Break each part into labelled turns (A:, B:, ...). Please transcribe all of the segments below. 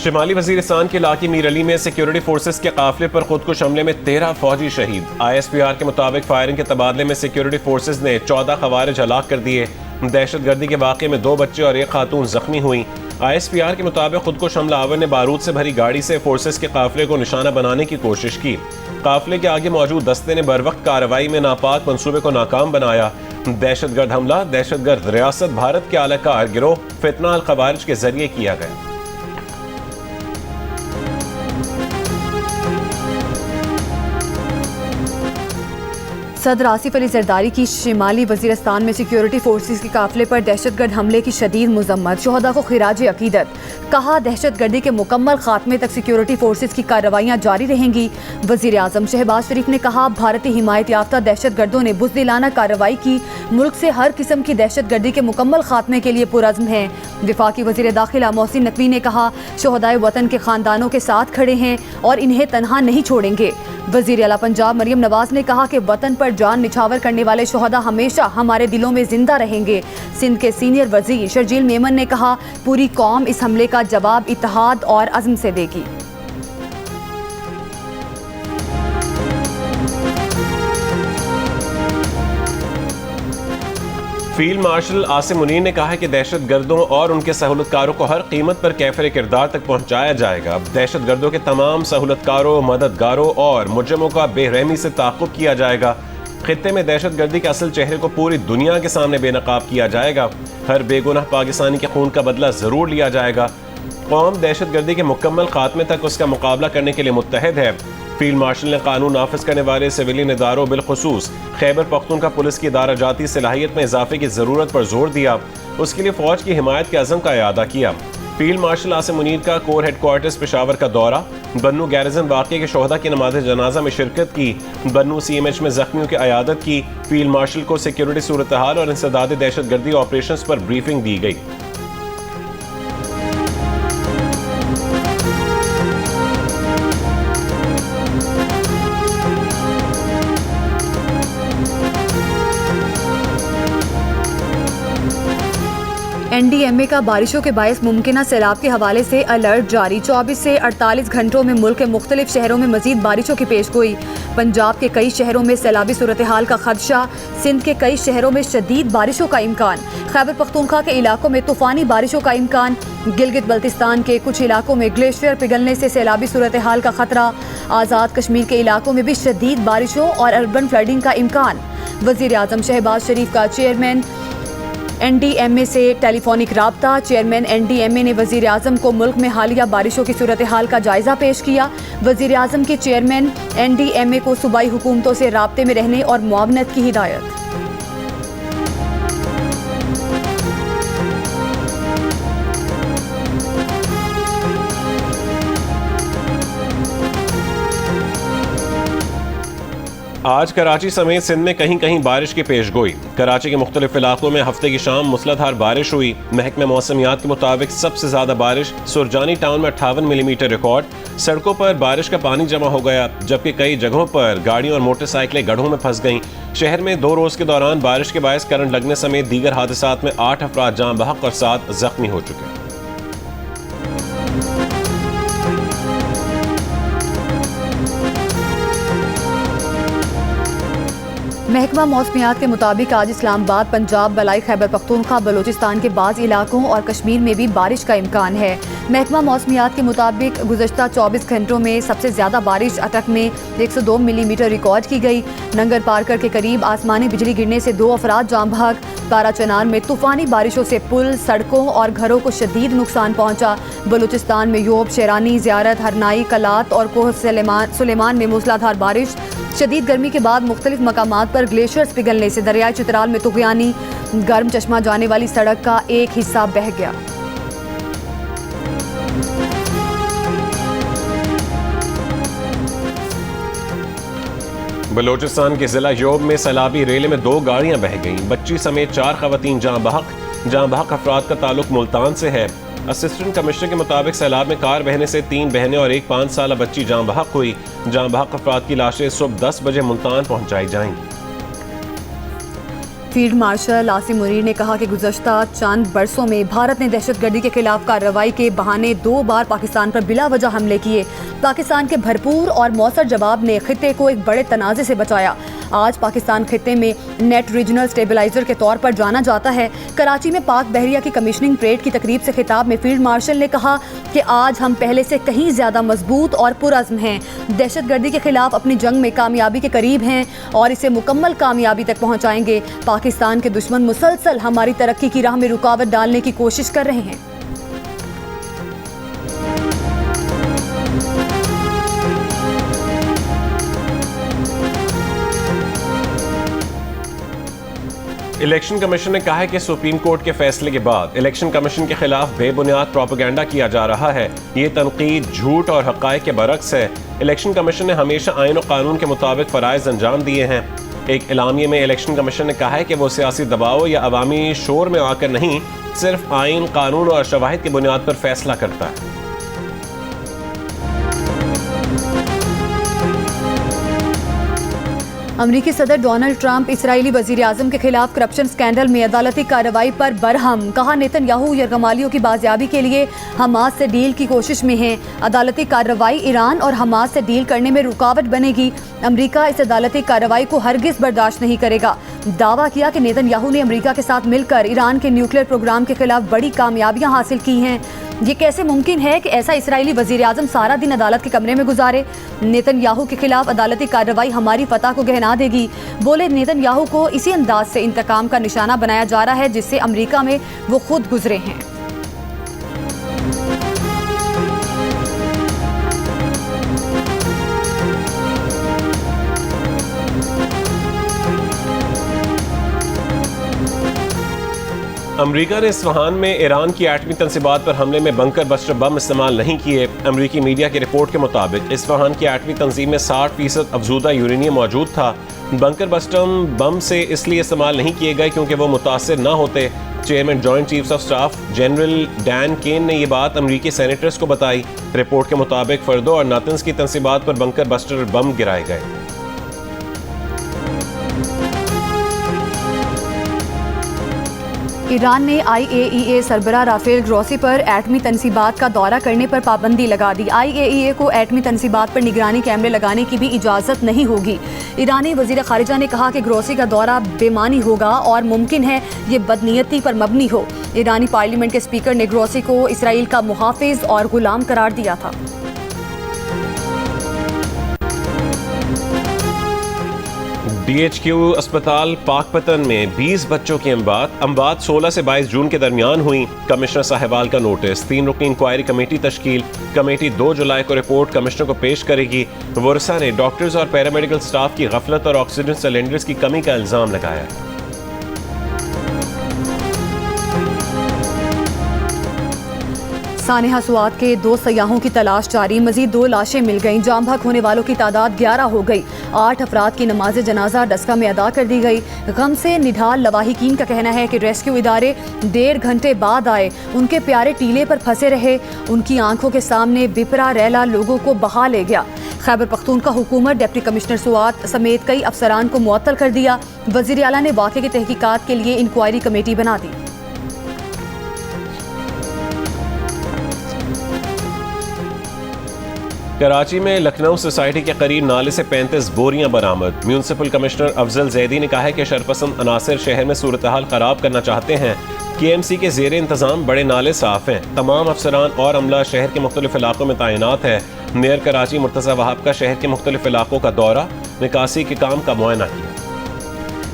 A: शिमाली वजीरिस्तान के इलाके मीर अली में सिक्योरिटी फोर्सेस के काफिले पर खुदकुश हमले में 13 फौजी शहीद। ISPR के मुताबिक फायरिंग के तबादले में सिक्योरिटी फोर्सेस ने 14 खवारिज हलाक कर दिए। दहशतगर्दी के वाक़े में 2 बच्चे और 1 खातून जख्मी हुई। ISPR के मुताबिक खुदकुश हमलावर ने बारूद से भरी गाड़ी से फोर्सेस के काफिले को निशाना बनाने की कोशिश की। काफिले के आगे मौजूद दस्ते ने बरवक्त कार्रवाई में नापाक मंसूबे को नाकाम बनाया। दहशतगर्द हमला दहशतगर्द रियासत भारत के आलाकार गिरोह फितना अल खवारिज के जरिए किया गया।
B: सदर आसिफ अली जरदारी की शिमाली वजीरिस्तान में सिक्योरिटी फोर्सेस के काफिले पर दहशतगर्द हमले की शदीद मजम्मत। शोहदा को खिराज अकीदत। कहा, दहशतगर्दी के मुकम्मल खात्मे तक सिक्योरिटी फोर्सेस की कार्रवाइयाँ जारी रहेंगी। वजीर आजम शहबाज शरीफ ने कहा, भारतीय हिमायत याफ्ता दहशतगर्दों ने बुज़दिलाना कार्रवाई की। मुल्क से हर किस्म की दहशतगर्दी के मुकम्मल खात्मे के लिए पुरज़्म है। वफाकी वजीर दाखिला मोहसिन नकवी ने कहा, शोहदाए वतन के खानदानों के साथ खड़े हैं और इन्हें तनहा नहीं छोड़ेंगे। वजीर आला पंजाब मरियम नवाज ने कहा कि वतन पर जान निछावर करने वाले शोहदा हमेशा हमारे दिलों में जिंदा रहेंगे। सिंध के सीनियर वजीर शर्जील मेमन ने कहा, पूरी कौम इस हमले का जवाब इत्तेहाद और अज़्म से देगी।
A: फील्ड मार्शल आसिम मुनीर ने कहा है कि दहशतगर्दों और उनके सहूलतकारों को हर कीमत पर कैफिर किरदार तक पहुंचाया जाएगा। दहशतगर्दों के तमाम सहूलतकारों, मददगारों और मुजरिमों का बेरहमी से ताक़ुब किया जाएगा। खित्ते में दहशतगर्दी के असल चेहरे को पूरी दुनिया के सामने बेनकाब किया जाएगा। हर बेगुनाह पाकिस्तानी के खून का बदला ज़रूर लिया जाएगा। कौम दहशतगर्दी के मुकम्मल खात्मे तक उसका मुकाबला करने के लिए मुत्तहिद है। फील्ड मार्शल ने कानून नाफिज करने वाले सिविलियन इदारों बिलखुसूस खैबर पख्तूनख्वा पुलिस की इदारा जाती सलाहियत में इजाफे की ज़रूरत पर जोर दिया। उसके लिए फ़ौज की हिमायत के अज़म का इआदा किया। फील्ड मार्शल आसिम मुनीर का कोर हेडक्वार्टर्स पेशावर का दौरा, बन्नू गैरिजन वाक़े के शोहदा की नमाज जनाजा में शिरकत की, बन्नू CMH में जख्मियों की अयादत की। फील्ड मार्शल को सिक्योरिटी सूरत हाल और इंसदाद दहशतगर्दी ऑपरेशन पर ब्रीफिंग दी गई।
B: NDMA का बारिशों के बायस मुमकिन सैलाब के हवाले से अलर्ट जारी। 24 से 48 घंटों में मुल्क के मुख्तलिफ शहरों में मजीद बारिशों की पेशगोई। पंजाब के कई शहरों में सैलाबी सूरत हाल का खदशा। सिंध के कई शहरों में शदीद बारिशों का इम्कान। खैबर पख्तूनख्वा के इलाकों में तूफानी बारिशों का इम्कान। गिलगित बल्तिस्तान के कुछ इलाकों में ग्लेशियर पिघलने से सैलाबी सूरत हाल का खतरा। आज़ाद कश्मीर के इलाकों में भी शदीद बारिशों और अर्बन फ्लडिंग का इम्कान। वज़ीर आज़म शहबाज शरीफ का चेयरमैन NDMA से टेलीफोनिक राब्ता। चेयरमैन NDMA ने वज़ीर आज़म को मुल्क में हालिया बारिशों की सूरत हाल का जायज़ा पेश किया। वज़ीर आज़म के चेयरमैन NDMA को सूबाई हुकूमतों से राब्ते में रहने और मुआवनत की हिदायत।
A: आज कराची समेत सिंध में कहीं कहीं बारिश की पेशगोई। कराची के मुख्तलिफ इलाकों में हफ्ते की शाम मूसलाधार बारिश हुई। महकमे मौसमियात के मुताबिक सबसे ज़्यादा बारिश सुरजानी टाउन में 58 मिलीमीटर रिकॉर्ड। सड़कों पर बारिश का पानी जमा हो गया, जबकि कई जगहों पर गाड़ियों और मोटरसाइकिलें गड्ढों में फंस गईं। शहर में 2 रोज़ के दौरान बारिश के बायस करंट लगने समेत दीगर हादसात में 8 अफराद जान बहक और 7 जख्मी हो चुके हैं।
B: महकमा मौसमियात के मुताबिक आज इस्लामाबाद, पंजाब, बलाई खैबर पख्तूनख्वा, बलोचिस्तान के बाज़ इलाकों और कश्मीर में भी बारिश का इम्कान है। महकमा मौसमियात के मुताबिक गुज़श्ता 24 घंटों में सबसे ज़्यादा बारिश अटक में 102 मिलीमीटर रिकॉर्ड की गई। नंगर पारकर के करीब आसमानी बिजली गिरने से 2 अफराद जान बहक। तारा चनार में तूफ़ानी बारिशों से पुल, सड़कों और घरों को शदीद नुकसान पहुँचा। बलूचिस्तान में योब, शेरानी, ज़ियारत, हरनाई, कलात और कोह सुलेमान में मूसलाधार बारिश। शदीद गर्मी के बाद मुख्तलिफ मकामात पर ग्लेशियर्स पिघलने से दरियाई चित्राल में तुग़यानी गर्म चश्मा जाने वाली सड़क का एक हिस्सा बह गया।
A: बलोचिस्तान के जिला योब में सैलाबी रेले में 2 गाड़ियां बह गईं। बच्ची समेत 4 खवातीन जाँ बहक अफराद का ताल्लुक मुल्तान से है। असिस्टेंट कमिश्नर के मुताबिक सैलाब में कार बहने से 3 बहनें और एक 5 साला बच्ची जाँ बहक हुई। जाँ बहक अफराद की लाशें सुबह 10 बजे मुल्तान पहुंचाई जाएंगी।
B: फील्ड मार्शल आसिम मुनीर ने कहा कि गुज़श्ता चंद बरसों में भारत ने दहशतगर्दी के खिलाफ कार्रवाई के बहाने 2 बार पाकिस्तान पर बिला वजह हमले किए। पाकिस्तान के भरपूर और मौसर जवाब ने खित्ते को एक बड़े तनाज़े से बचाया। आज पाकिस्तान खित्ते में नेट रीजनल स्टेबलाइजर के तौर पर जाना जाता है। कराची में पाक बहरिया की कमीशनिंग परेड की तकरीब से खिताब में फील्ड मार्शल ने कहा कि आज हम पहले से कहीं ज़्यादा मजबूत और पुरअज़्म हैं। दहशतगर्दी के खिलाफ अपनी जंग में कामयाबी के करीब हैं और इसे मुकम्मल कामयाबी तक पहुँचाएंगे। पाकिस्तान के दुश्मन मुसलसल हमारी तरक्की की राह में रुकावट डालने की कोशिश कर रहे हैं।
A: इलेक्शन कमीशन ने कहा है कि सुप्रीम कोर्ट के फैसले के बाद इलेक्शन कमीशन के खिलाफ बेबुनियाद प्रोपेगेंडा किया जा रहा है। ये तनकीद झूठ और हक़ाइक़ के बरक्स है। इलेक्शन कमीशन ने हमेशा आइन और कानून के मुताबिक फ़राइज़ अंजाम दिए हैं। एक एलामिये में इलेक्शन कमीशन ने कहा है कि वो सियासी दबाव या अवामी शोर में आकर नहीं, सिर्फ आइन, कानून और शवाहिद की बुनियाद पर फैसला करता है।
B: अमरीकी सदर डोनाल्ड ट्रंप इसराइली वज़ीर आज़म के खिलाफ करप्शन स्कैंडल में अदालती कार्रवाई पर बरहम। कहा नेतन्याहू यरगमालियों की बाजियाबी के लिए हमास से डील की कोशिश में है। अदालती कार्रवाई ईरान और हमास से डील करने में रुकावट बनेगी। अमरीका इस अदालती कार्रवाई को हरगिज़ बर्दाश्त नहीं करेगा। दावा किया कि नेतन्याहू ने अमरीका के साथ मिलकर ईरान के न्यूक्लियर प्रोग्राम के खिलाफ बड़ी कामयाबियां हासिल की हैं। ये कैसे मुमकिन है कि ऐसा इसराइली वज़ीर आज़म सारा दिन अदालत के कमरे में गुजारे। नेतन्याहू के खिलाफ अदालती कार्रवाई हमारी फतह को गहना देगी। बोले नेतन्याहू को इसी अंदाज से इंतकाम का निशाना बनाया जा रहा है जिससे अमरीका में वो खुद गुजरे हैं।
A: अमरीका ने इस्फहान में ईरान की एटमी तंसीबात पर हमले में बंकर बस्टर बम इस्तेमाल नहीं किए। अमरीकी मीडिया की रिपोर्ट के मुताबिक इस्फहान की एटमी तंजीम में 60% अफजूदा यूरेनियम मौजूद था। बंकर बस्टर बम से इसलिए इस्तेमाल नहीं किए गए क्योंकि वो मुतासर न होते। Chairman joint chiefs of staff general Dan Caine ने ये बात अमरीकी सेनेटर्स को बताई। रिपोर्ट के मुताबिक फर्दो और नातन्स की तंसीबात पर बंकर बस्टर बम गिराए गए।
B: ईरान ने IAEA सरबराह राफेल ग्रोसी पर एटमी तंसीबात का दौरा करने पर पाबंदी लगा दी। IAEA को एटमी तंसीबात पर निगरानी कैमरे लगाने की भी इजाज़त नहीं होगी। ईरानी वज़ीर ख़ारिजा ने कहा कि ग्रोसी का दौरा बेमानी होगा और मुमकिन है ये बदनीयती पर मबनी हो। ईरानी पार्लियामेंट के स्पीकर ने ग्रोसी को इसराइल का मुहाफ़िज़ और गुलाम करार दिया था।
A: DHQ अस्पताल पाकपतन में 20 बच्चों की अमवात 16 से 22 जून के दरमियान हुई। कमिश्नर साहिबाल का नोटिस। 3 रुकनी इंक्वायरी कमेटी तश्कील। कमेटी 2 जुलाई को रिपोर्ट कमिश्नर को पेश करेगी। वर्षा ने डॉक्टर्स और पैरामेडिकल स्टाफ की गफलत और ऑक्सीजन सिलेंडर्स की कमी का इल्जाम लगाया।
B: सानेहा सुआद के 2 सयाहों की तलाश जारी। मजीद 2 लाशें मिल गईं। जाम बहक होने वालों की तादाद 11 हो गई। 8 अफराद की नमाज जनाजा डस्का में अदा कर दी गई। गम से निढाल लवाहिकीन का कहना है कि रेस्क्यू इदारे 1.5 घंटे बाद आए। उनके प्यारे टीले पर फंसे रहे। उनकी आंखों के सामने बिपरा रैला लोगों को बहा ले गया। खैबर पख्तूनख्वा हुकूमत डिप्टी कमिश्नर सुआद समेत कई अफसरान को मुअत्तल कर दिया। वज़ीर आला ने वाक़े की तहकीकात के लिए इंक्वायरी कमेटी बना दी।
A: कराची में लखनऊ सोसाइटी के करीब नाले से 35 बोरियां बरामद। म्यूनसिपल कमिश्नर अफजल जैदी ने कहा है कि शरपसंद अनासर शहर में सूरत हाल खराब करना चाहते हैं। KMC के जेर इंतजाम बड़े नाले साफ हैं। तमाम अफसरान और अमला शहर के मुख्तलिफ इलाकों में तैनात है। मेयर कराची मुर्तज़ा वहाब का शहर के मुख्तलिफ इलाकों का दौरा, निकासी के काम का मुआयना किया।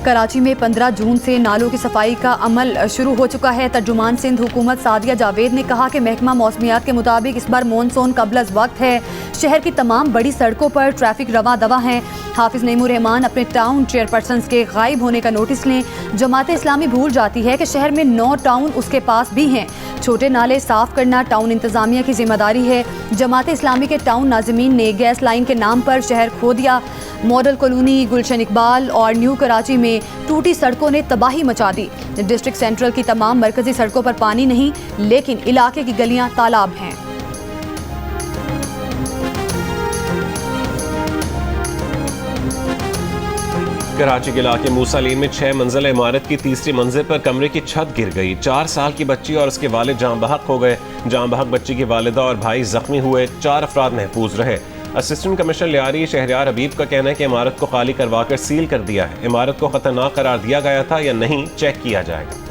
B: कराची में 15 जून से नालों की सफाई का अमल शुरू हो चुका है। तर्जुमान सिंध हुकूमत सादिया जावेद ने कहा कि महकमा मौसमियात के मुताबिक इस बार मानसून कबल वक्त है। शहर की तमाम बड़ी सड़कों पर ट्रैफिक रवा दवा है। हाफिज नईमुर रहमान अपने टाउन चेयरपर्सन के गायब होने का नोटिस लें। जमात इस्लामी भूल जाती है कि शहर में 9 टाउन उसके पास भी हैं। छोटे नाले साफ करना टाउन इंतजामिया की जिम्मेदारी है। जमात इस्लामी के टाउन नाज़मीन ने गैस लाइन के नाम पर शहर खो दिया। मॉडल कॉलोनी, गुलशन इकबाल और न्यू कराची में टूटी सड़कों ने तबाही मचा दी। डिस्ट्रिक्ट सेंट्रल की तमाम मरकजी सड़कों पर पानी नहीं, लेकिन इलाके की गलियां तालाब हैं।
A: कराची के इलाके मूसा लेन में 6 मंजिला इमारत की तीसरी मंजिल पर कमरे की छत गिर गई। 4 साल की बच्ची और उसके वालिद जाँ बहक हो गए। जाँ बहक बच्ची की वालिदा और भाई जख्मी हुए। 4 अफराद महफूज रहे। असिस्टेंट कमिश्नर लियारी शहरयार हबीब का कहना है कि इमारत को खाली करवाकर सील कर दिया है। इमारत को खतरनाक करार दिया गया था या नहीं, चेक किया जाएगा।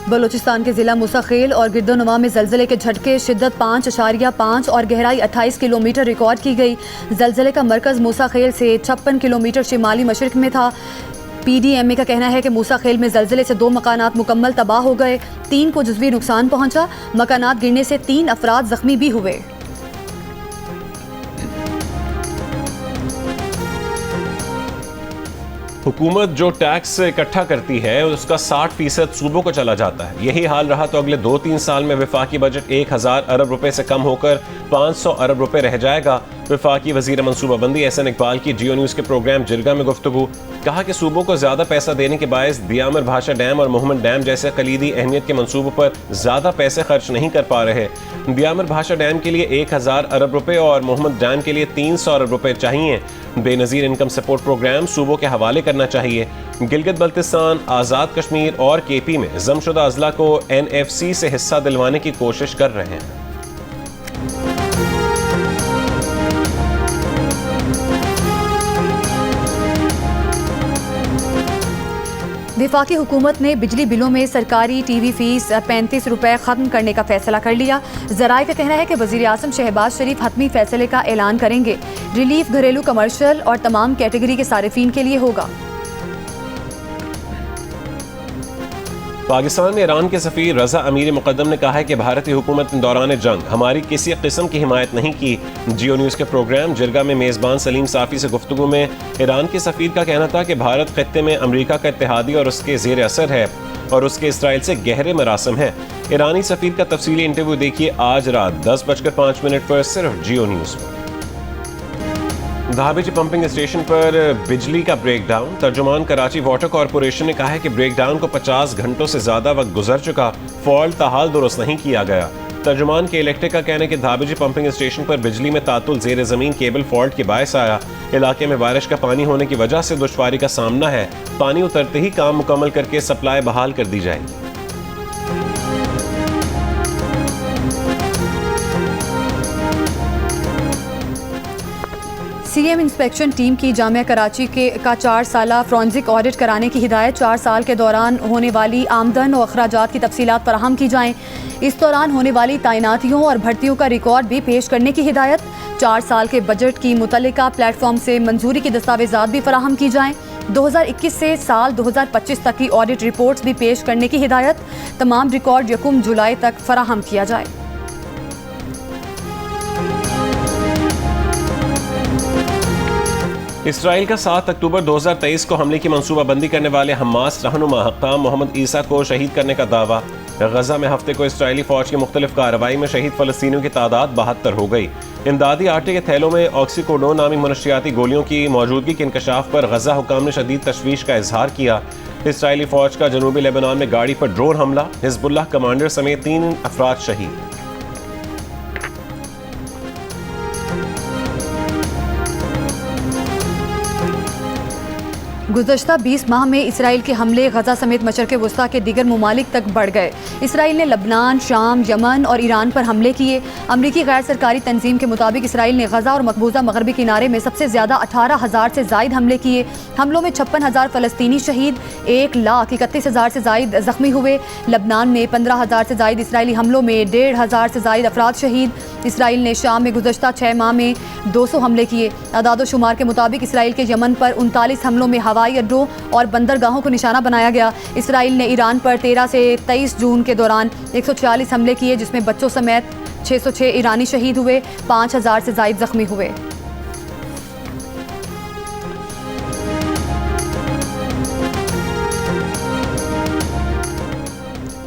B: बलूचिस्तान के जिला मुसाखेल और गिरदोनवा में जलजले के झटके, शिद्दत 5.5 और गहराई 28 किलोमीटर रिकॉर्ड की गई। जलजले का मरकज मुसाखेल से 56 किलोमीटर शिमाली मशरक में था। PDMA का कहना है कि मूसाखेल में जलजले से 2 मकानात मुकम्मल तबाह हो गए, 3 को जुज़वी नुकसान पहुंचा। मकानात गिरने से 3 अफराद जख्मी भी हुए।
A: हुकूमत जो टैक्स इकट्ठा करती है उसका 60% सूबों को चला जाता है। यही हाल रहा तो अगले 2-3 साल में वफाकी बजट 1000 अरब रुपए से कम होकर 500 अरब रुपए रह जाएगा। वफाकी वजीर मनसूबाबंदी एहसन इकबाल की जियो न्यूज़ के प्रोग्राम जिरगा में गुफ्तगू। कहा कि सूबों को ज़्यादा पैसा देने के बायस दियामर भाषा डैम और मोहम्मद डैम जैसे कलीदी अहमियत के मनसूबों पर ज़्यादा पैसे खर्च नहीं कर पा रहे। दियामर भाषा डैम के लिए 1000 अरब रुपए और मोहम्मद डैम के लिए 300 अरब रुपए चाहिए। बेनज़ीर इनकम सपोर्ट प्रोग्राम सूबों के हवाले करना चाहिए। गिलगित बल्तिस्तान, आज़ाद कश्मीर और KP में जमशुदा अजला को NFC से हिस्सा दिलवाने की कोशिश कर रहे हैं।
B: वफाकी हुकूमत ने बिजली बिलों में सरकारी TV फीस 35 रुपए ख़त्म करने का फैसला कर लिया। ज़राए का कहना है कि वज़ीर आज़म शहबाज शरीफ हतमी फैसले का ऐलान करेंगे। रिलीफ घरेलू, कमर्शियल और तमाम कैटेगरी के सारिफीन के लिए होगा।
A: पाकिस्तान में ईरान के सफ़ीर रज़ा अमीर मुक़द्दम ने कहा है कि भारतीय हुकूमत ने दौरान जंग हमारी किसी किस्म की हिमायत नहीं की। जियो न्यूज़ के प्रोग्राम जिरगा में मेज़बान सलीम साफ़ी से गुफ्तगू में ईरान के सफ़ीर का कहना था कि भारत खित्ते में अमरीका का इत्तेहादी और उसके ज़ेर असर है और उसके इसराइल से गहरे मरासम है। ईरानी सफ़ीर का तफसीली इंटरव्यू देखिए आज रात 10:05 पर सिर्फ जियो न्यूज़ पर। धाबेची पंपिंग स्टेशन पर बिजली का ब्रेकडाउन। तर्जुमान कराची वाटर कॉरपोरेशन ने कहा है कि ब्रेकडाउन को 50 घंटों से ज्यादा वक्त गुजर चुका, फॉल्ट ताहाल दुरुस्त नहीं किया गया। तर्जुमान के इलेक्ट्रिक का कहना है कि धाबेची पंपिंग स्टेशन पर बिजली में तातुल जेर जमीन केबल फॉल्ट के बायस आया। इलाके में बारिश का पानी होने की वजह से दुश्वारी का सामना है। पानी उतरते ही काम मुकम्मल करके सप्लाई बहाल कर दी जाएगी।
B: CM इंस्पेक्शन टीम की जामिया कराची का 4 साला फॉरेंसिक ऑडिट कराने की हिदायत। 4 साल के दौरान होने वाली आमदन और अखराजात की तफसीलात फराहम की जाएँ। इस दौरान होने वाली तैनातियों और भर्तियों का रिकॉर्ड भी पेश करने की हिदायत। 4 साल के बजट की मुतल्लिका प्लेटफॉर्म से मंजूरी की दस्तावेजात भी फराहम की जाएँ। 2021 से साल 2025 तक की ऑडिट रिपोर्ट्स भी पेश करने की हिदायत। तमाम रिकॉर्ड 1 जुलाई तक फराहम किया जाए।
A: इसराइल का 7 अक्टूबर 2023 को हमले की मंसूबाबंदी करने वाले हमास रहनुमा हक्काम मोहम्मद ईसा को शहीद करने का दावा। गजा में हफ्ते को इसराइली फौज की मुख्तलिफ कार्रवाई में शहीद फलस्तीनियों की तादाद 72 हो गई। इमदादी आटे के थैलों में ऑक्सीकोडोन नामी मनशियाती गोलियों की मौजूदगी के इंकशाफ पर गजा हुकाम ने शदीद तशवीश का इजहार किया। इसराइली फौज का जनूबी लेबनान में गाड़ी पर ड्रोन हमला, हिजबुल्लाह कमांडर समेत 3 अफराद शहीद।
B: गुज़श्ता 20 माह में इसराइल के हमले गजा समेत मशरक़ वस्ता के दीगर ममालिक तक बढ़ गए। इसराइल ने लबनान, शाम, यमन और ईरान पर हमले किए। अमरीकी गैर सरकारी तंजीम के मुताबिक इसराइल ने गजा और मकबूजा मगरबी किनारे में सबसे ज़्यादा 18,000 से ज़ायद हमले किए। हमलों में 56,000 फ़लस्तीनी शहीद, 1,31,000 से ज़ायद ज़ख्मी हुए। लबनान में 15,000 से ज़ायद इसराइली हमलों में 1,500 से ज़ायद अफराद शहीद। इसराइल ने शाम में गुज़श्ता 6 माह में 200 हमले किए। अदाद-ओ-शुमार के मुताबिक इसराइल के यमन पर 39 हमलों में हवाई अड्डों और बंदरगाहों को निशाना बनाया गया। इसराइल ने ईरान पर 13 से 23 जून के दौरान 140 हमले किए, जिसमें बच्चों समेत 606 ईरानी शहीद हुए, 5,000 से ज़ायद ज़ख्मी हुए।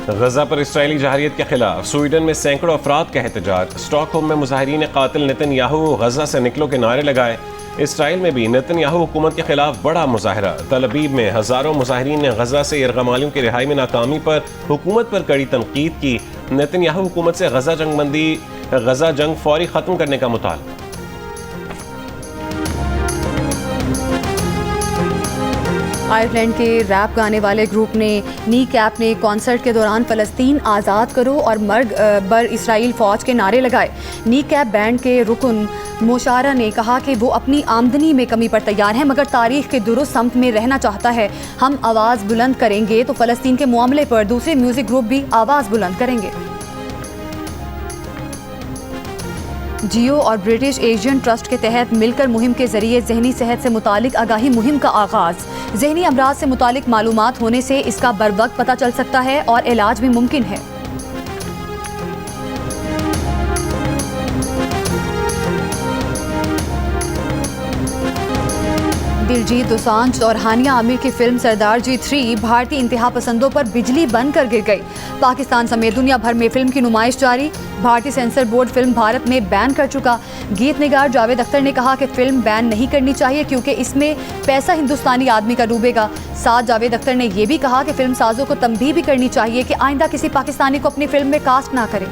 A: गजा पर इसराइली जहारियत के खिलाफ स्वीडन में सैकड़ों अफराद का एहतजाज। स्टॉकहोम में मुजाहिरीन कातिल नेतन्याहू गजा से निकलो के नारे लगाए। इसराइल में भी नेतन्याहू हुकूमत के खिलाफ बड़ा मुजाहरा। तल अवीव में हजारों मुजाहिरीन ने गजा से यरगमालियों की रिहाई में नाकामी पर हुकूमत पर कड़ी तनकीद की। नेतन्याहू हुकूमत से गजा जंग फौरी खत्म करने का मुतालबा।
B: आयरलैंड के रैप गाने वाले ग्रुप ने नी कैप ने कॉन्सर्ट के दौरान फ़लस्तीन आज़ाद करो और मर्ग बर इसराइल फ़ौज के नारे लगाए। नी कैप बैंड के रुकन मोशारा ने कहा कि वो अपनी आमदनी में कमी पर तैयार है मगर तारीख के दुरुस्त समत में रहना चाहता है। हम आवाज़ बुलंद करेंगे तो फ़लस्तीन के मामले पर दूसरे म्यूज़िक ग्रुप भी आवाज़ बुलंद करेंगे। जियो और ब्रिटिश एशियन ट्रस्ट के तहत मिलकर मुहिम के जरिए जहनी सेहत से मुतालिक आगाही मुहिम का आगाज। जहनी अमराज से मुतालिक मालूमात होने से इसका बरवक्त पता चल सकता है और इलाज भी मुमकिन है। दिलजीत दोसांझ और हानिया आमिर की फिल्म सरदार जी 3 भारतीय इंतहा पसंदों पर बिजली बनकर गिर गई। पाकिस्तान समेत दुनिया भर में फिल्म की नुमाइश जारी। भारतीय सेंसर बोर्ड फिल्म भारत में बैन कर चुका। गीत निगार जावेद अख्तर ने कहा कि फिल्म बैन नहीं करनी चाहिए क्योंकि इसमें पैसा हिंदुस्तानी आदमी का डूबेगा। साथ जावेद अख्तर ने यह भी कहा कि फिल्म साजों को तंबीह भी करनी चाहिए कि आइंदा किसी पाकिस्तानी को अपनी फिल्म में कास्ट ना करें।